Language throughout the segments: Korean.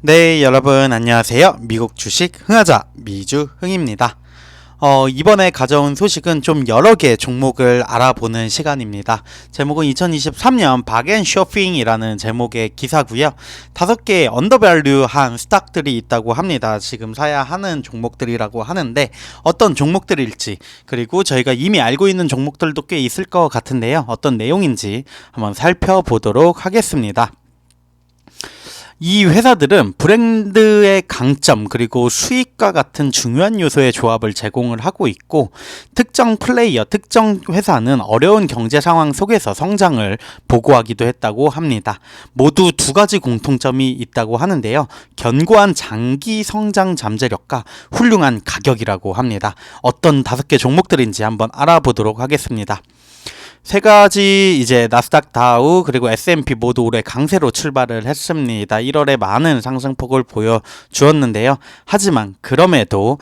네, 여러분 안녕하세요. 미국 주식 흥하자 미주흥입니다. 이번에 가져온 소식은 좀 여러 개 종목을 알아보는 시간입니다. 제목은 2023년 박앤쇼핑이라는 제목의 기사고요. 5개의 언더밸류한 스탁들이 있다고 합니다. 지금 사야 하는 종목들이라고 하는데 어떤 종목들일지, 그리고 저희가 이미 알고 있는 종목들도 꽤 있을 것 같은데요. 어떤 내용인지 한번 살펴보도록 하겠습니다. 이 회사들은 브랜드의 강점 그리고 수익과 같은 중요한 요소의 조합을 제공을 하고 있고, 특정 플레이어, 특정 회사는 어려운 경제 상황 속에서 성장을 보고하기도 했다고 합니다. 모두 두 가지 공통점이 있다고 하는데요. 견고한 장기 성장 잠재력과 훌륭한 가격이라고 합니다. 어떤 5개 종목들인지 한번 알아보도록 하겠습니다. 세 가지 이제 나스닥 다우 그리고 S&P 모두 올해 강세로 출발을 했습니다. 1월에 많은 상승폭을 보여주었는데요. 하지만 그럼에도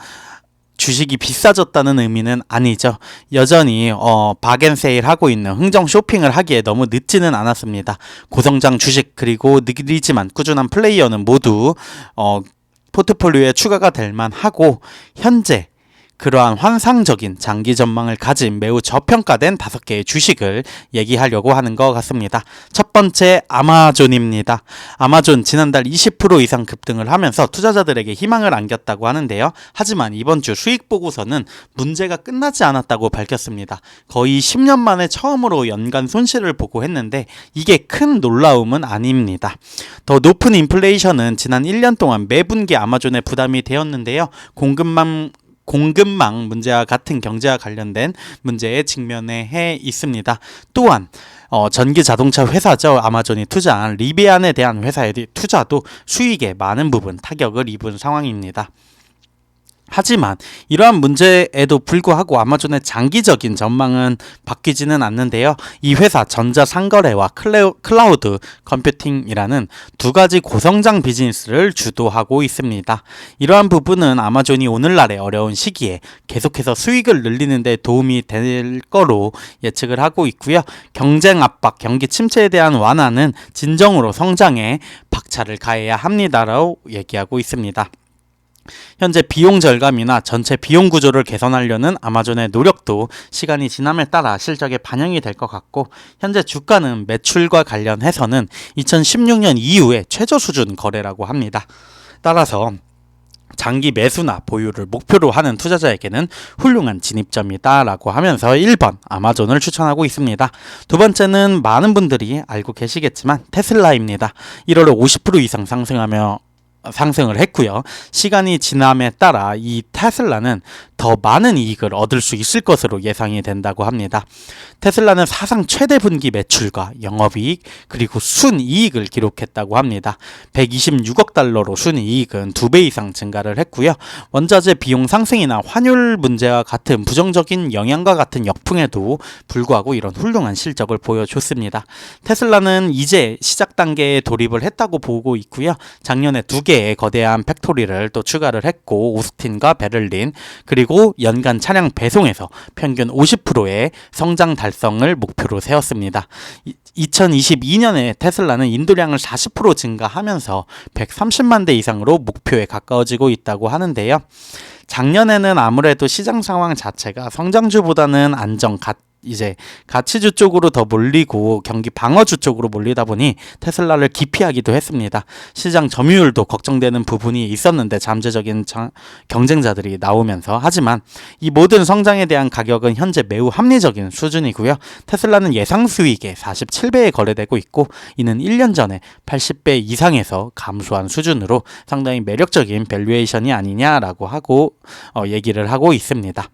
주식이 비싸졌다는 의미는 아니죠. 여전히 박앤세일 하고 있는 흥정 쇼핑을 하기에 너무 늦지는 않았습니다. 고성장 주식 그리고 느리지만 꾸준한 플레이어는 모두 포트폴리오에 추가가 될 만하고, 현재 그러한 환상적인 장기 전망을 가진 매우 저평가된 5개의 주식을 얘기하려고 하는 것 같습니다. 첫 번째, 아마존입니다. 아마존 지난달 20% 이상 급등을 하면서 투자자들에게 희망을 안겼다고 하는데요. 하지만 이번 주 수익 보고서는 문제가 끝나지 않았다고 밝혔습니다. 거의 10년 만에 처음으로 연간 손실을 보고했는데 이게 큰 놀라움은 아닙니다. 더 높은 인플레이션은 지난 1년 동안 매 분기 아마존에 부담이 되었는데요. 공급망 문제와 같은 경제와 관련된 문제에 직면해 있습니다. 또한 전기 자동차 회사죠. 아마존이 투자한 리비안에 대한 회사의 투자도 수익에 많은 부분 타격을 입은 상황입니다. 하지만 이러한 문제에도 불구하고 아마존의 장기적인 전망은 바뀌지는 않는데요. 이 회사 전자상거래와 클라우드 컴퓨팅이라는 두 가지 고성장 비즈니스를 주도하고 있습니다. 이러한 부분은 아마존이 오늘날의 어려운 시기에 계속해서 수익을 늘리는 데 도움이 될 거로 예측을 하고 있고요. 경쟁 압박, 경기 침체에 대한 완화는 진정으로 성장에 박차를 가해야 합니다라고 얘기하고 있습니다. 현재 비용 절감이나 전체 비용 구조를 개선하려는 아마존의 노력도 시간이 지남에 따라 실적에 반영이 될 것 같고, 현재 주가는 매출과 관련해서는 2016년 이후에 최저 수준 거래라고 합니다. 따라서 장기 매수나 보유를 목표로 하는 투자자에게는 훌륭한 진입점이다 라고 하면서 1번 아마존을 추천하고 있습니다. 두 번째는 많은 분들이 알고 계시겠지만 테슬라입니다. 1월에 50% 이상 상승을 했고요. 시간이 지남에 따라 이 테슬라는 더 많은 이익을 얻을 수 있을 것으로 예상이 된다고 합니다. 테슬라는 사상 최대 분기 매출과 영업이익 그리고 순이익을 기록했다고 합니다. 126억 달러로 순이익은 2배 이상 증가를 했고요. 원자재 비용 상승이나 환율 문제와 같은 부정적인 영향과 같은 역풍에도 불구하고 이런 훌륭한 실적을 보여줬습니다. 테슬라는 이제 시작 단계에 돌입을 했다고 보고 있고요. 작년에 2개의 거대한 팩토리를 또 추가를 했고, 오스틴과 베를린, 그리고 연간 차량 배송에서 평균 50%의 성장 달성을 목표로 세웠습니다. 2022년에 테슬라는 인도량을 40% 증가하면서 130만 대 이상으로 목표에 가까워지고 있다고 하는데요. 작년에는 아무래도 시장 상황 자체가 성장주보다는 이제 가치주 쪽으로 더 몰리고 경기 방어주 쪽으로 몰리다 보니 테슬라를 기피하기도 했습니다. 시장 점유율도 걱정되는 부분이 있었는데 잠재적인 경쟁자들이 나오면서, 하지만 이 모든 성장에 대한 가격은 현재 매우 합리적인 수준이고요. 테슬라는 예상 수익의 47배에 거래되고 있고, 이는 1년 전에 80배 이상에서 감소한 수준으로 상당히 매력적인 밸류에이션이 아니냐라고 하고 얘기를 하고 있습니다.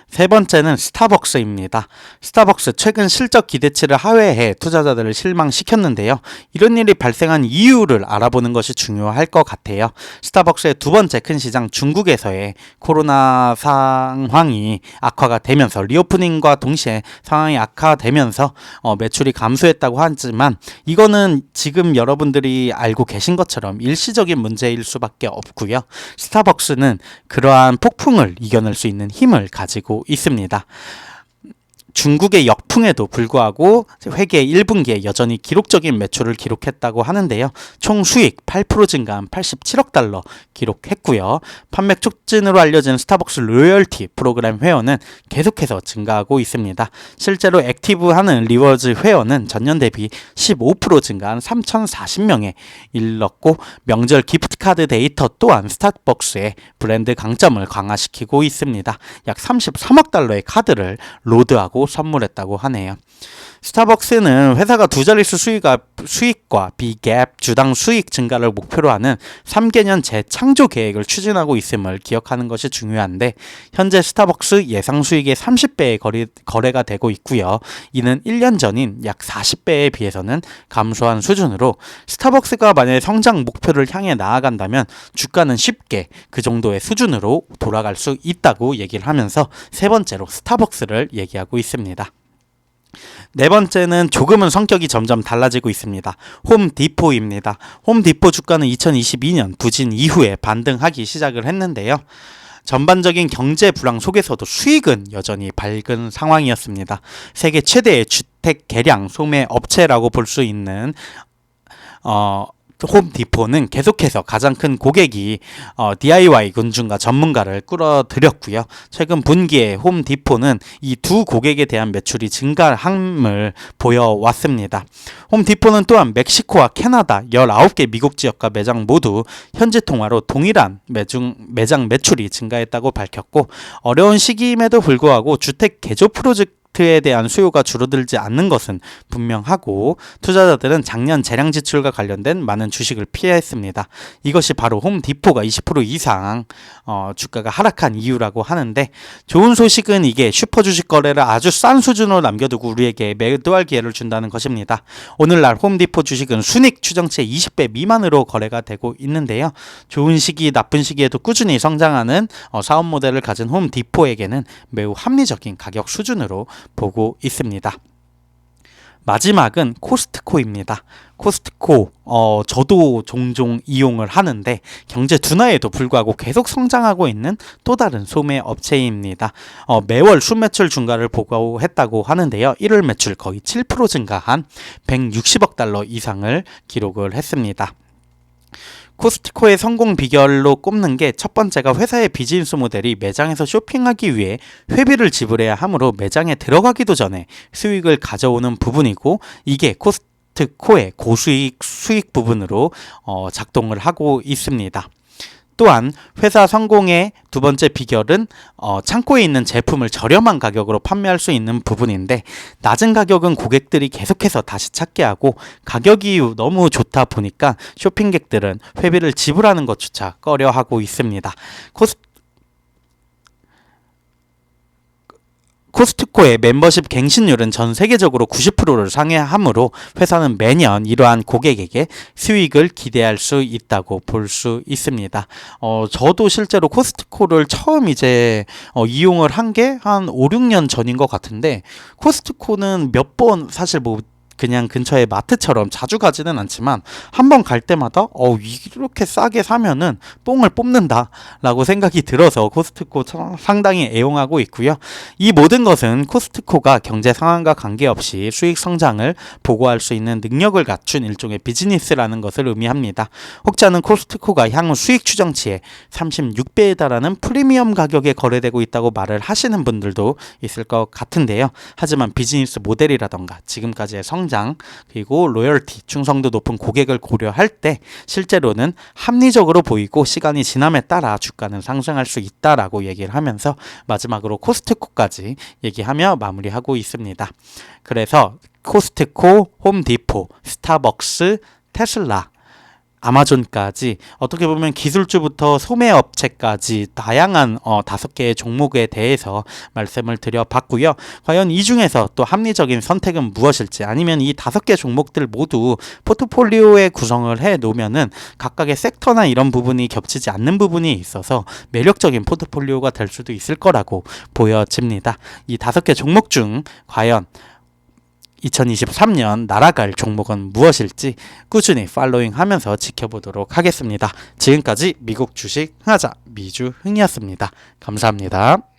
세 번째는 스타벅스입니다. 스타벅스 최근 실적 기대치를 하회해 투자자들을 실망시켰는데요. 이런 일이 발생한 이유를 알아보는 것이 중요할 것 같아요. 스타벅스의 두 번째 큰 시장 중국에서의 코로나 상황이 악화가 되면서, 리오프닝과 동시에 상황이 악화되면서 매출이 감소했다고 하지만, 이거는 지금 여러분들이 알고 계신 것처럼 일시적인 문제일 수밖에 없고요. 스타벅스는 그러한 폭풍을 이겨낼 수 있는 힘을 가지고 있습니다. 중국의 역풍에도 불구하고 회계 1분기에 여전히 기록적인 매출을 기록했다고 하는데요. 총 수익 8% 증가한 87억 달러 기록했고요. 판매 촉진으로 알려진 스타벅스 로열티 프로그램 회원은 계속해서 증가하고 있습니다. 실제로 액티브하는 리워즈 회원은 전년 대비 15% 증가한 3,040명에 이르렀고, 명절 기프트카드 데이터 또한 스타벅스의 브랜드 강점을 강화시키고 있습니다. 약 33억 달러의 카드를 로드하고 선물했다고 하네요. 스타벅스는 회사가 두 자릿수 수익과 비갭 주당 수익 증가를 목표로 하는 3개년 재창조 계획을 추진하고 있음을 기억하는 것이 중요한데, 현재 스타벅스 예상 수익의 30배의 거래가 되고 있고요. 이는 1년 전인 약 40배에 비해서는 감소한 수준으로, 스타벅스가 만약에 성장 목표를 향해 나아간다면 주가는 쉽게 그 정도의 수준으로 돌아갈 수 있다고 얘기를 하면서 세 번째로 스타벅스를 얘기하고 있습니다. 네 번째는 조금은 성격이 점점 달라지고 있습니다. 홈디포입니다. 홈디포 주가는 2022년 부진 이후에 반등하기 시작을 했는데요. 전반적인 경제 불황 속에서도 수익은 여전히 밝은 상황이었습니다. 세계 최대의 주택 개량 소매 업체라고 볼 수 있는 홈디포는 계속해서 가장 큰 고객이 DIY 군중과 전문가를 끌어들였고요. 최근 분기에 홈디포는 이 두 고객에 대한 매출이 증가함을 보여왔습니다. 홈디포는 또한 멕시코와 캐나다 19개 미국 지역과 매장 모두 현지 통화로 동일한 매장 매출이 증가했다고 밝혔고, 어려운 시기임에도 불구하고 주택 개조 프로젝트에 대한 수요가 줄어들지 않는 것은 분명하고, 투자자들은 작년 재량 지출과 관련된 많은 주식을 피했습니다. 이것이 바로 홈디포가 20% 이상 주가가 하락한 이유라고 하는데, 좋은 소식은 이게 슈퍼 주식 거래를 아주 싼 수준으로 남겨두고 우리에게 매도할 기회를 준다는 것입니다. 오늘날 홈디포 주식은 순익 추정치의 20배 미만으로 거래가 되고 있는데요. 좋은 시기, 나쁜 시기에도 꾸준히 성장하는 사업 모델을 가진 홈디포에게는 매우 합리적인 가격 수준으로 보고 있습니다. 마지막은 코스트코입니다. 코스트코 저도 종종 이용을 하는데 경제 둔화에도 불구하고 계속 성장하고 있는 또 다른 소매 업체입니다. 매월 순매출 증가를 보고했다고 하는데요. 1월 매출 거의 7% 증가한 160억 달러 이상을 기록을 했습니다. 코스트코의 성공 비결로 꼽는 게 첫 번째가 회사의 비즈니스 모델이 매장에서 쇼핑하기 위해 회비를 지불해야 하므로 매장에 들어가기도 전에 수익을 가져오는 부분이고, 이게 코스트코의 수익 부분으로 작동을 하고 있습니다. 또한 회사 성공의 두 번째 비결은 창고에 있는 제품을 저렴한 가격으로 판매할 수 있는 부분인데, 낮은 가격은 고객들이 계속해서 다시 찾게 하고, 가격이 너무 좋다 보니까 쇼핑객들은 회비를 지불하는 것조차 꺼려하고 있습니다. 코스트코의 멤버십 갱신율은 전 세계적으로 90%를 상회하므로 회사는 매년 이러한 고객에게 수익을 기대할 수 있다고 볼 수 있습니다. 저도 실제로 코스트코를 처음 이용을 한 게 한 5, 6년 전인 것 같은데, 코스트코는 몇 번 사실 그냥 근처에 마트처럼 자주 가지는 않지만 한 번 갈 때마다 이렇게 싸게 사면은 뽕을 뽑는다 라고 생각이 들어서 코스트코 상당히 애용하고 있고요. 이 모든 것은 코스트코가 경제 상황과 관계없이 수익 성장을 보고할 수 있는 능력을 갖춘 일종의 비즈니스라는 것을 의미합니다. 혹자는 코스트코가 향후 수익 추정치에 36배에 달하는 프리미엄 가격에 거래되고 있다고 말을 하시는 분들도 있을 것 같은데요. 하지만 비즈니스 모델이라던가 지금까지의 성장, 그리고 로열티, 충성도 높은 고객을 고려할 때 실제로는 합리적으로 보이고, 시간이 지남에 따라 주가는 상승할 수 있다라고 얘기를 하면서 마지막으로 코스트코까지 얘기하며 마무리하고 있습니다. 그래서 코스트코, 홈디포, 스타벅스, 테슬라, 아마존까지 어떻게 보면 기술주부터 소매업체까지 다양한 5개의 종목에 대해서 말씀을 드려봤고요. 과연 이 중에서 또 합리적인 선택은 무엇일지, 아니면 이 5개 종목들 모두 포트폴리오에 구성을 해 놓으면은 각각의 섹터나 이런 부분이 겹치지 않는 부분이 있어서 매력적인 포트폴리오가 될 수도 있을 거라고 보여집니다. 이 5개 종목 중 과연 2023년 날아갈 종목은 무엇일지 꾸준히 팔로잉하면서 지켜보도록 하겠습니다. 지금까지 미국 주식 흥하자 미주흥이었습니다. 감사합니다.